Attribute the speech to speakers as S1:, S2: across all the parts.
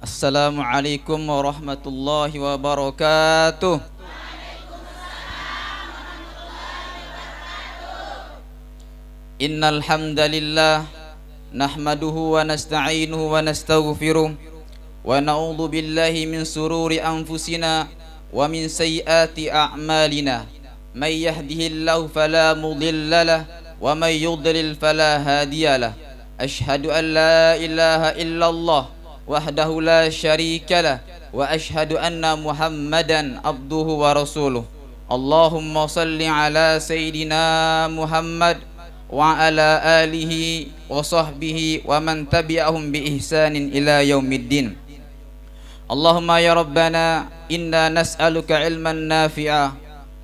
S1: Assalamualaikum warahmatullahi wabarakatuh. Innal hamdalillah nahmaduhu wa nasta'inuhu wa nastaghfiruh wa na'udzu billahi min sururi anfusina wa min sayyiati a'malina. May yahdihillahu fala mudilla lahu wa may yudlil fala hadiyalah. Asyhadu an la ilaha illallah wahdahu la syarika lah wa asyhadu anna Muhammadan abduhu wa rasuluh. Allahumma salli ala sayyidina Muhammad wa ala alihi wa sahbihi wa man tabi'ahum bi ihsanin ila yaumiddin. Allahumma ya rabbana inna nas'aluka ilman nafi'a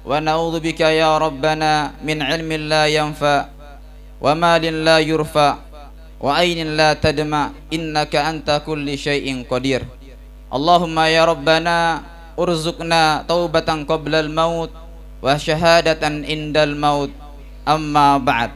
S1: wa na'udzubika ya rabbana min ilmin la yanfa wa malin la yurfa wa ainin la tadma innaka anta kulli syai'in qadir. Allahumma ya rabbana urzuqna taubatan qabla al-maut wa syahadatan indal maut. Amma ba'd.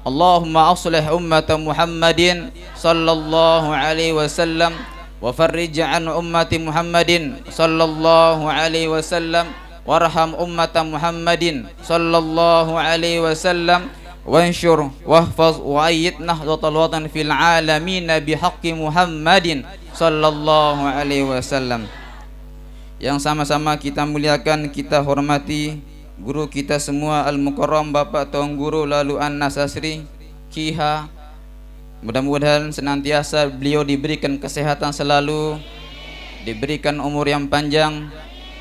S1: Allahumma aslih ummata Muhammadin sallallahu alaihi wasallam wa farrij an ummati Muhammadin sallallahu alaihi wasallam warham ummata Muhammadin sallallahu alaihi wasallam wansyur wahfaz wa ayyid nahdlatal watan fil alamin bihaqqi Muhammadin sallallahu alaihi wasallam. Yang sama-sama kita muliakan, kita hormati guru kita semua Al-Mukarram Bapak Tuan Guru Lalu An-Nasasri Kiha. Mudah-mudahan senantiasa beliau diberikan kesehatan selalu, diberikan umur yang panjang,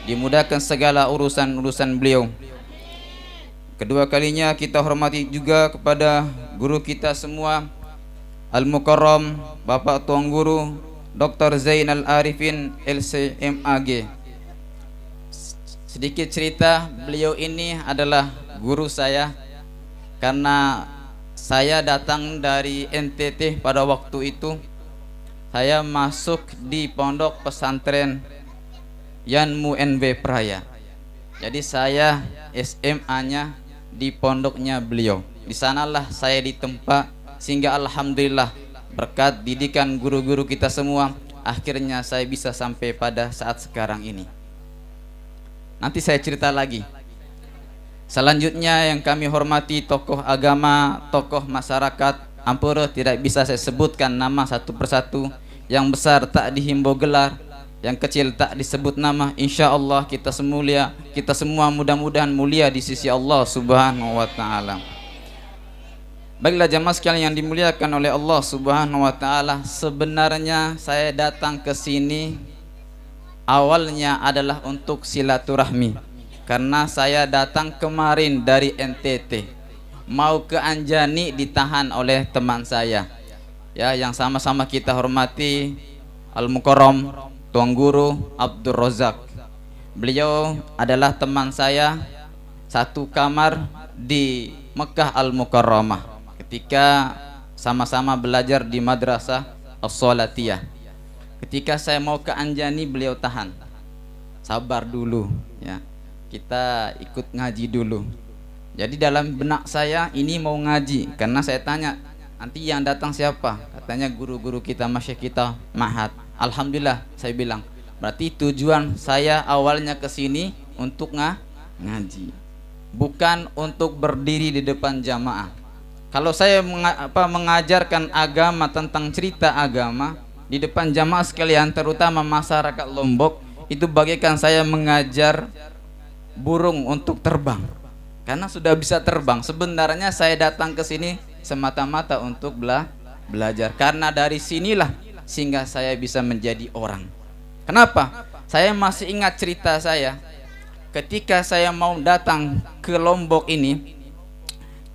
S1: dimudahkan segala urusan-urusan beliau. Kedua kalinya kita hormati juga kepada guru kita semua Al-Mukarram Bapak Tuan Guru Dr. Zainal Arifin LCMAG. Sedikit cerita, beliau ini adalah guru saya karena saya datang dari NTT pada waktu itu. Saya masuk di pondok pesantren Yanmu NB Praya. Jadi saya SMA-nya di pondoknya beliau. Di sanalah saya ditempa, sehingga alhamdulillah berkat didikan guru-guru kita semua, akhirnya saya bisa sampai pada saat sekarang ini. Nanti saya cerita lagi. Selanjutnya yang kami hormati tokoh agama, tokoh masyarakat, ampura tidak bisa saya sebutkan nama satu persatu. Yang besar tak dihimbau gelar, yang kecil tak disebut nama. Insya Allah kita semua mudah-mudahan mulia di sisi Allah Subhanahu wa Ta'ala. Baiklah jamaah sekalian yang dimuliakan oleh Allah Subhanahu wa Ta'ala, sebenarnya saya datang ke sini awalnya adalah untuk silaturahmi, karena saya datang kemarin dari NTT mau ke Anjani, ditahan oleh teman saya ya, yang sama-sama kita hormati Al-Mukarram Tuan Guru Abdul Razak. Beliau adalah teman saya satu kamar di Mekah Al-Mukarramah ketika sama-sama belajar di Madrasah As-Salatiyah. Ketika saya mau ke Anjani, beliau tahan. Sabar dulu ya, kita ikut ngaji dulu. Jadi dalam benak saya ini mau ngaji, karena saya tanya nanti yang datang siapa? Katanya guru-guru kita, masyayikh kita, mahat. Alhamdulillah saya bilang, berarti tujuan saya awalnya ke sini untuk ngaji, bukan untuk berdiri di depan jamaah. Kalau saya mengajarkan agama, tentang cerita agama di depan jamaah sekalian, terutama masyarakat Lombok, itu bagaikan saya mengajar burung untuk terbang, karena sudah bisa terbang. Sebenarnya saya datang ke sini semata-mata untuk belajar, karena dari sinilah sehingga saya bisa menjadi orang. Kenapa? Saya masih ingat cerita saya ketika saya mau datang ke Lombok ini.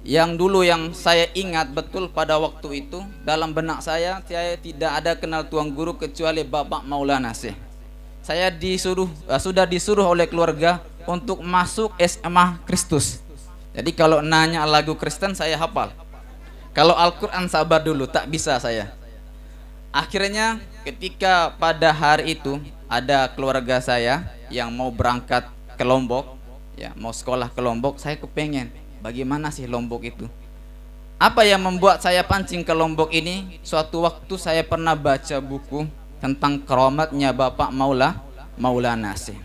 S1: Yang dulu yang saya ingat betul pada waktu itu, dalam benak saya tidak ada kenal Tuan Guru kecuali Bapak Maulana Syekh. Saya sudah disuruh oleh keluarga untuk masuk SMA Kristus. Jadi kalau nanya lagu Kristen saya hafal. Kalau Al-Quran sabar dulu, tak bisa saya. Akhirnya ketika pada hari itu ada keluarga saya yang mau berangkat ke Lombok, ya mau sekolah ke Lombok. Saya kepengen bagaimana sih Lombok itu. Apa yang membuat saya pancing ke Lombok ini? Suatu waktu saya pernah baca buku tentang keramatnya Bapak Maulana Syekh.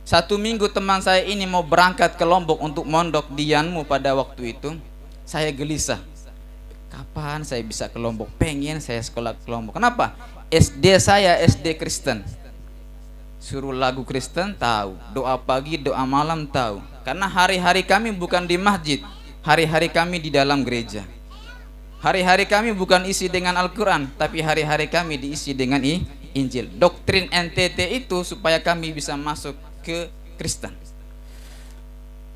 S1: Satu minggu teman saya ini mau berangkat ke Lombok untuk mondok di Yanmu pada waktu itu. Saya gelisah, kapan saya bisa ke Lombok? Pengen saya sekolah ke Lombok. Kenapa? SD saya SD Kristen. Suruh lagu Kristen tahu, doa pagi doa malam tahu. Karena hari-hari kami bukan di masjid, hari-hari kami di dalam gereja. Hari-hari kami bukan isi dengan Al-Quran, tapi hari-hari kami diisi dengan Injil. Doktrin NTT itu supaya kami bisa masuk ke Kristen.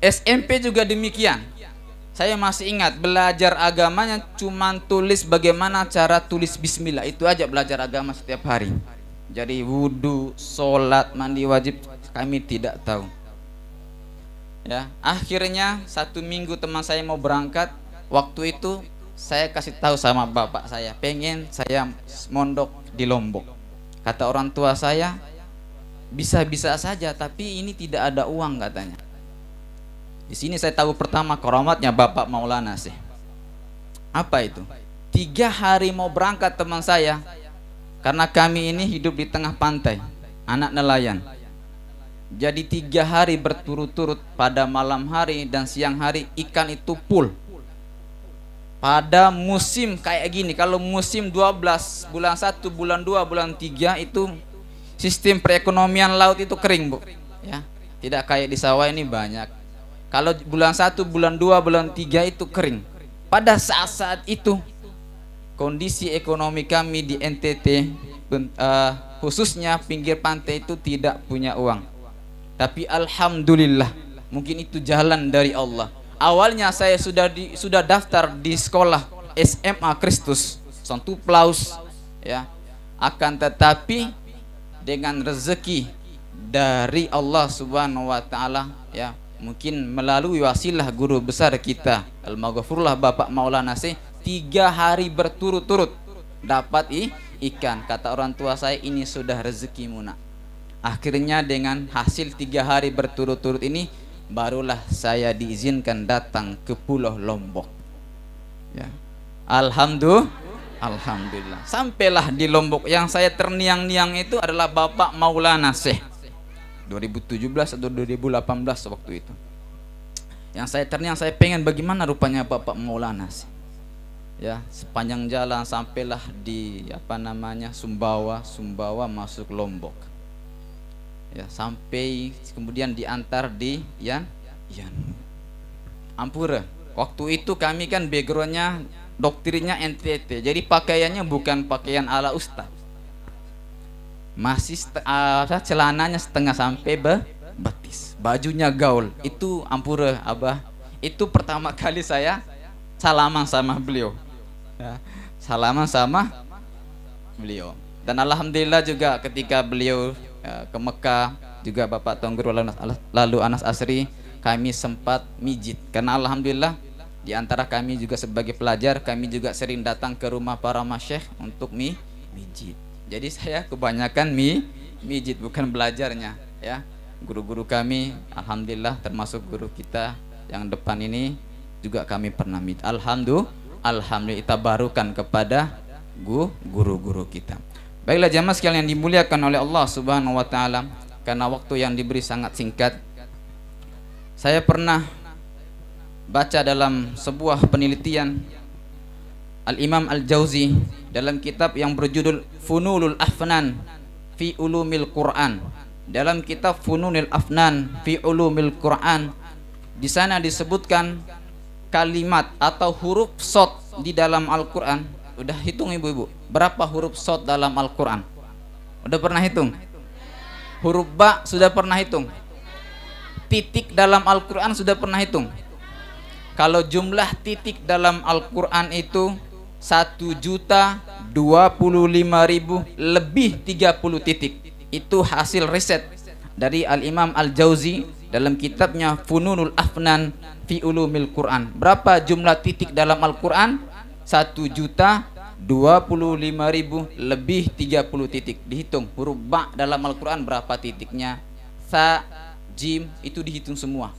S1: SMP juga demikian. Saya masih ingat belajar agamanya cuman tulis bagaimana cara tulis bismillah. Itu aja belajar agama setiap hari. Jadi wudhu, sholat, mandi wajib kami tidak tahu. Ya, akhirnya satu minggu teman saya mau berangkat. Waktu itu saya kasih tahu sama bapak saya, pengen saya mondok di Lombok. Kata orang tua saya, bisa-bisa saja, tapi ini tidak ada uang katanya. Di sini saya tahu pertama keramatnya Bapak Maulana Syekh. Apa itu? 3 hari mau berangkat teman saya, karena kami ini hidup di tengah pantai, anak nelayan. Jadi 3 hari berturut-turut, pada malam hari dan siang hari ikan itu full. Pada musim kayak gini, kalau musim 12, bulan 1, bulan 2, bulan 3 itu sistem perekonomian laut itu kering, Bu. Ya, tidak kayak di sawah ini banyak. Kalau bulan 1, bulan 2, bulan 3 itu kering. Pada saat-saat itu kondisi ekonomi kami di NTT, khususnya pinggir pantai itu tidak punya uang. Tapi alhamdulillah, mungkin itu jalan dari Allah. Awalnya saya sudah daftar di sekolah SMA Kristus Santu Plaus, ya. Akan tetapi dengan rezeki dari Allah Subhanahu wa taala, ya, mungkin melalui wasilah guru besar kita Al-Maghfurullah Bapak Maulana Syekh, 3 hari berturut-turut dapat ikan. Kata orang tua saya, ini sudah rezekimu nak. Akhirnya dengan hasil 3 hari berturut-turut ini, barulah saya diizinkan datang ke Pulau Lombok, ya. Alhamdulillah. Sampailah di Lombok. Yang saya terniang-niang itu adalah Bapak Maulana Syekh. 2017 atau 2018 waktu itu. Yang saya terniang, saya pengen bagaimana rupanya Bapak Maulana Syekh. Ya, sepanjang jalan sampailah di Sumbawa masuk Lombok. Ya, sampai kemudian diantar di Ampura. Waktu itu kami kan backgroundnya doktrinnya NTT, jadi pakaiannya bukan pakaian ala ustaz, masih celananya setengah sampai betis, bajunya gaul. Itu Ampura, Abah. Itu pertama kali saya salaman sama beliau, ya, salaman sama beliau. Dan alhamdulillah juga ketika beliau ke Mekah, juga Bapak Tonggur lalu Anas Asri, kami sempat mijit. Karena alhamdulillah di antara kami juga sebagai pelajar, kami juga sering datang ke rumah para masyayikh untuk mijit. Jadi saya kebanyakan mijit, bukan belajarnya, ya. Guru-guru kami alhamdulillah, termasuk guru kita yang depan ini juga kami pernah mijit. Alhamdulillah kita barukan kepada guru-guru kita. Baiklah jamaah sekalian yang dimuliakan oleh Allah Subhanahu wa taala, karena waktu yang diberi sangat singkat, saya pernah baca dalam sebuah penelitian Al-Imam Al-Jauzi dalam kitab yang berjudul Fununul Afnan fi Ulumil Quran. Dalam kitab Fununul Afnan fi Ulumil Quran, di sana disebutkan kalimat atau huruf shad di dalam Al-Quran. Udah hitung ibu-ibu berapa huruf shad dalam Al-Quran? Udah pernah hitung? Huruf ba sudah pernah hitung? Titik dalam Al-Quran sudah pernah hitung? Kalau jumlah titik dalam Al-Quran itu 1.025.000 lebih 30 titik. Itu hasil riset dari Al-Imam Al-Jauzi dalam kitabnya Fununul Afnan fi Ulumil Quran. Berapa jumlah titik dalam Al-Quran? 1.025.000 lebih 30 titik. Dihitung huruf ba dalam Al-Quran berapa titiknya, sa, jim, itu dihitung semua.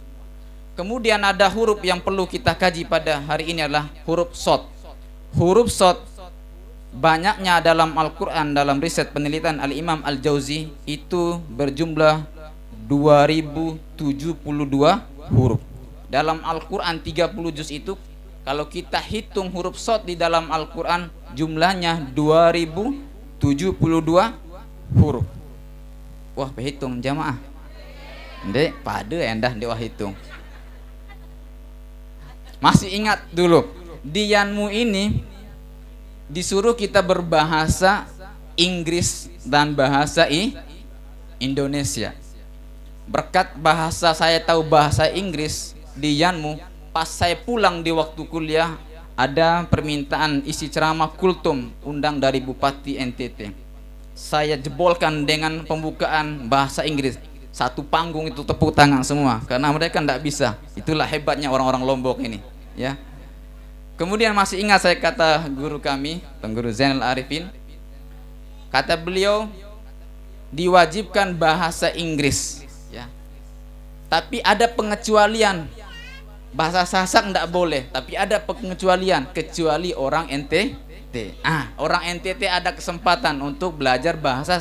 S1: Kemudian ada huruf yang perlu kita kaji pada hari ini adalah huruf shad. Huruf shad banyaknya dalam Al-Quran, dalam riset penelitian Al-Imam Al-Jauzi itu berjumlah 2072 huruf. Dalam Al-Quran 30 juz itu, kalau kita hitung huruf shad di dalam Al-Quran jumlahnya 2072 huruf. Wah, berhitung jamaah. Ndek, pada endah ndek wah hitung. Masih ingat dulu, di Yanmu ini disuruh kita berbahasa Inggris dan bahasa Indonesia. Berkat bahasa saya tahu bahasa Inggris di Yanmu, pas saya pulang di waktu kuliah ada permintaan isi ceramah kultum undang dari Bupati NTT. Saya jebolkan dengan pembukaan bahasa Inggris. Satu panggung itu tepuk tangan semua karena mereka tidak bisa. Itulah hebatnya orang-orang Lombok ini, ya. Kemudian masih ingat saya kata guru kami, Guru Zainal Arifin, kata beliau diwajibkan bahasa Inggris, ya. Tapi ada pengecualian. Bahasa Sasak tidak boleh, tapi ada pengecualian kecuali orang NTT. Orang NTT ada kesempatan untuk belajar bahasa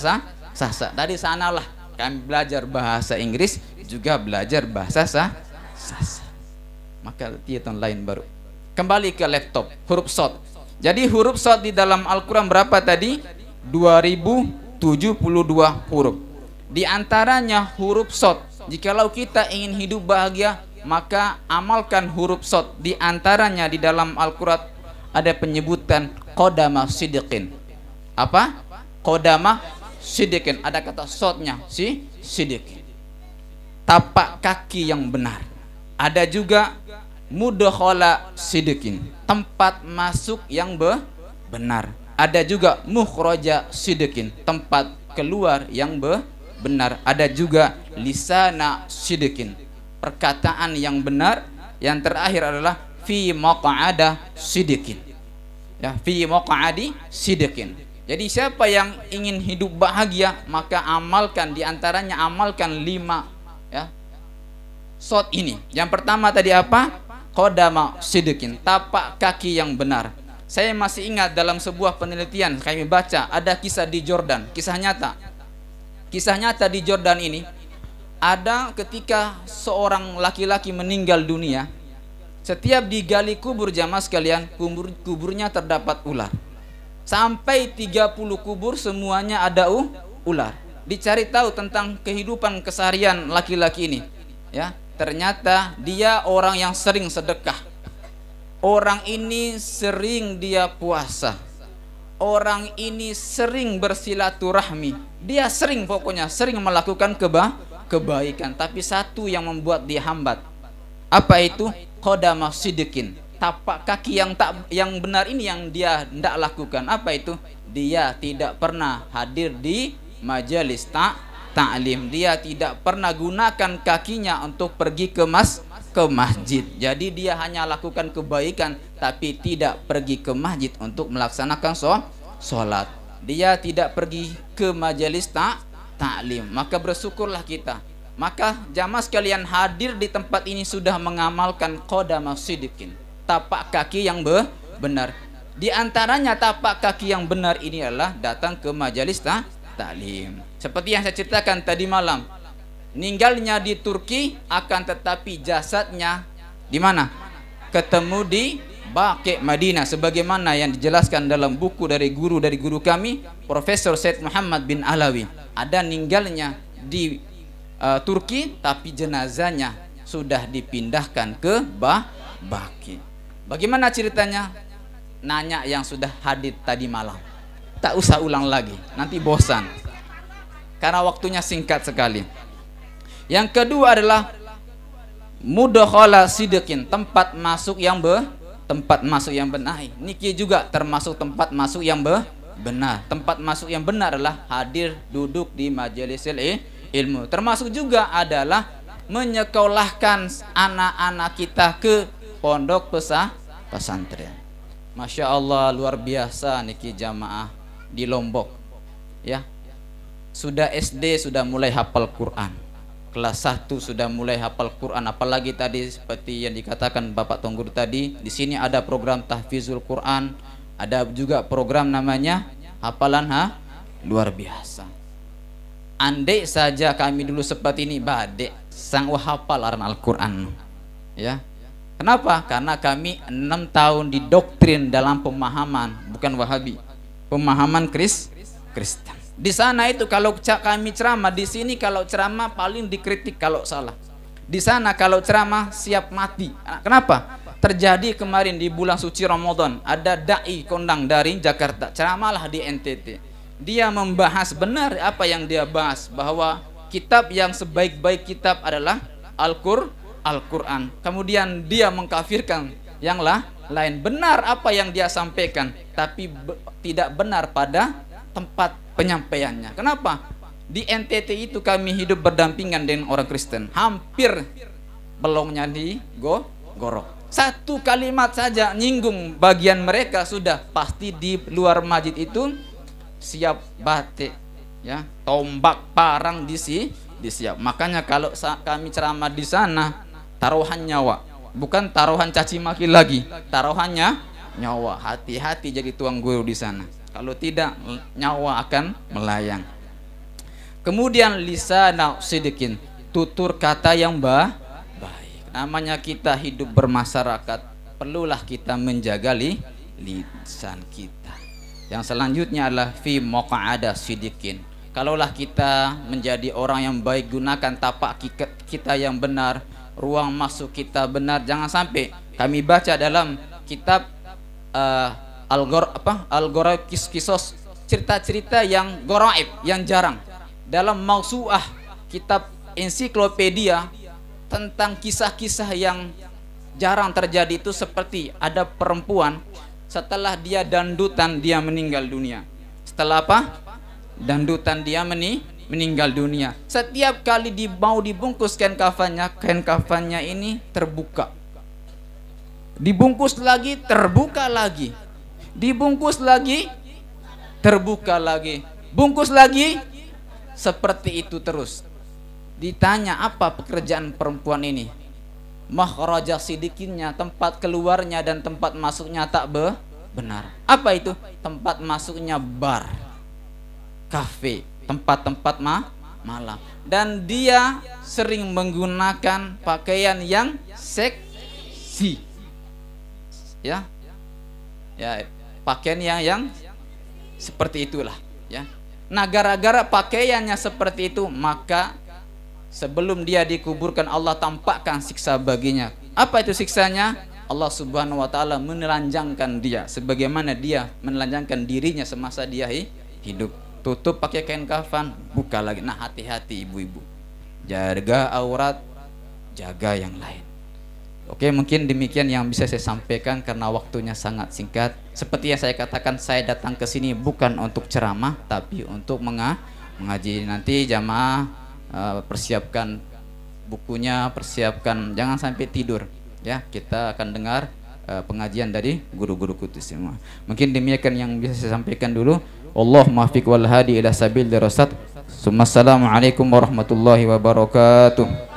S1: Sasak. Dari sanalah kami belajar bahasa Inggris, juga belajar bahasa Sasak. Maka tahun lain baru kembali ke laptop, huruf shad. Jadi huruf shad di dalam Al-Quran berapa tadi? 2072 huruf. Di antaranya huruf shad. Jikalau kita ingin hidup bahagia, maka amalkan huruf shad. Di antaranya di dalam Al-Quran ada penyebutan qadama sidqin. Apa? Qadama sidqin. Ada kata shadnya, sidqin. Tapak kaki yang benar. Ada juga mudkhala sidqin, tempat masuk yang benar. Ada juga mukhraja sidqin, tempat keluar yang benar. Ada juga lisana sidqin, perkataan yang benar. Yang terakhir adalah fi maq'ada sidqin, ya, fi maq'adi sidqin. Jadi siapa yang ingin hidup bahagia, maka amalkan, diantaranya amalkan 5, ya, shad ini. Yang pertama tadi apa? Qadama sidqin, tapak kaki yang benar. Saya masih ingat dalam sebuah penelitian kami baca, ada kisah di Jordan, kisah nyata. Kisah nyata di Jordan ini ada ketika seorang laki-laki meninggal dunia. Setiap digali kubur jamaah sekalian, kuburnya terdapat ular. Sampai 30 kubur semuanya ada ular. Dicari tahu tentang kehidupan keseharian laki-laki ini, ya. Ternyata dia orang yang sering sedekah. Orang ini sering dia puasa. Orang ini sering bersilaturahmi. Dia sering, pokoknya sering melakukan kebaikan. Tapi satu yang membuat dia hambat. Apa itu? Qadama sidqin, tapak kaki yang benar ini yang dia tidak lakukan. Apa itu? Dia tidak pernah hadir di majelis ta'lim. Dia tidak pernah gunakan kakinya untuk pergi ke masjid. Jadi dia hanya lakukan kebaikan tapi tidak pergi ke masjid untuk melaksanakan sholat. Dia tidak pergi ke majelis ta'lim. Maka bersyukurlah kita. Maka jamaah sekalian hadir di tempat ini sudah mengamalkan qadama sidqin, tapak kaki yang benar. Di antaranya tapak kaki yang benar ini adalah datang ke majelis ta'lim. Seperti yang saya ceritakan tadi malam, meninggalnya di Turki, akan tetapi jasadnya di mana? Ketemu di Baqi' Madinah, sebagaimana yang dijelaskan dalam buku dari guru kami, Profesor Said Muhammad bin Alawi. Ada meninggalnya di Turki, tapi jenazahnya sudah dipindahkan ke Baqi'. Bagaimana ceritanya? Nanya yang sudah hadir tadi malam. Tak usah ulang lagi, nanti bosan. Karena waktunya singkat sekali. Yang kedua adalah mudkhala sidqin, tempat masuk yang benar. Niki juga termasuk tempat masuk yang benar. Tempat masuk yang benar adalah hadir duduk di majelis ilmu. Termasuk juga adalah menyekolahkan anak-anak kita ke pondok pesantren. Masya Allah, luar biasa niki jamaah di Lombok, ya. Sudah SD sudah mulai hafal Quran, kelas 1 sudah mulai hafal Quran. Apalagi tadi seperti yang dikatakan Bapak Tongguru tadi, di sini ada program tahfizul Quran, Ada juga program namanya hafalan luar biasa. Andai saja kami dulu seperti ini, badek sang hafal Al-Quran, ya. Kenapa? Karena kami 6 tahun didoktrin dalam pemahaman, bukan Wahabi, pemahaman Kristen. Di sana itu kalau kami ceramah, di sini kalau ceramah paling dikritik kalau salah. Di sana kalau ceramah siap mati. Kenapa? Terjadi kemarin di bulan suci Ramadan, ada dai kondang dari Jakarta, ceramahlah di NTT. Dia membahas benar apa yang dia bahas, bahwa kitab yang sebaik-baik kitab adalah Al-Quran. Kemudian dia mengkafirkan yang lain. Benar apa yang dia sampaikan, tapi tidak benar pada tempat penyampaiannya. Kenapa? Di NTT itu kami hidup berdampingan dengan orang Kristen, hampir belongnya digorok. Satu kalimat saja nyinggung bagian mereka, sudah pasti di luar masjid itu siap batik, ya, tombak, parang disiap. Makanya kalau kami ceramah di sana, taruhan nyawa, bukan taruhan caci maki lagi, taruhannya nyawa. Hati-hati jadi tuang guru di sana, kalau tidak nyawa akan melayang. Kemudian lisana sidikin, tutur kata yang baik. Namanya kita hidup bermasyarakat, perlulah kita menjaga lisan kita. Yang selanjutnya adalah fi maq'ada sidikin. Kalaulah kita menjadi orang yang baik, gunakan tapak kita yang benar, ruang masuk kita benar. Jangan sampai kami baca dalam kitab Al-Gharaib, kisos, cerita-cerita yang goraib, yang jarang. Dalam Mausu'ah, kitab ensiklopedia tentang kisah-kisah yang jarang terjadi itu, seperti ada perempuan setelah dia dandutan dia meninggal dunia. Setelah apa? Dandutan dia meninggal dunia. Setiap kali mau dibungkus kain kafannya ini terbuka. Dibungkus lagi, terbuka lagi. Dibungkus lagi, terbuka lagi. Bungkus lagi, seperti itu terus. Ditanya apa pekerjaan perempuan ini? Makhraja sidikinnya, tempat keluarnya dan tempat masuknya tak benar. Apa itu? Tempat masuknya bar, kafe, tempat-tempat malam. Dan dia sering menggunakan pakaian yang seksi, ya, pakaian yang seperti itulah, ya. Nah, gara-gara pakaiannya seperti itu, maka sebelum dia dikuburkan Allah tampakkan siksa baginya. Apa itu siksanya? Allah Subhanahu wa taala menelanjangkan dia sebagaimana dia menelanjangkan dirinya semasa dia hidup. Tutup pakai kain kafan, buka lagi. Nah, hati-hati ibu-ibu. Jaga aurat, jaga yang lain. Oke, mungkin demikian yang bisa saya sampaikan karena waktunya sangat singkat. Seperti yang saya katakan, saya datang ke sini bukan untuk ceramah tapi untuk mengaji. Nanti jamaah persiapkan bukunya, persiapkan, jangan sampai tidur, ya. Kita akan dengar pengajian dari guru-guru kudus semua. Mungkin demikian yang bisa saya sampaikan dulu. Allah muwaffiq wal hadi ila sabil rasad. Assalamualaikum warahmatullahi wabarakatuh.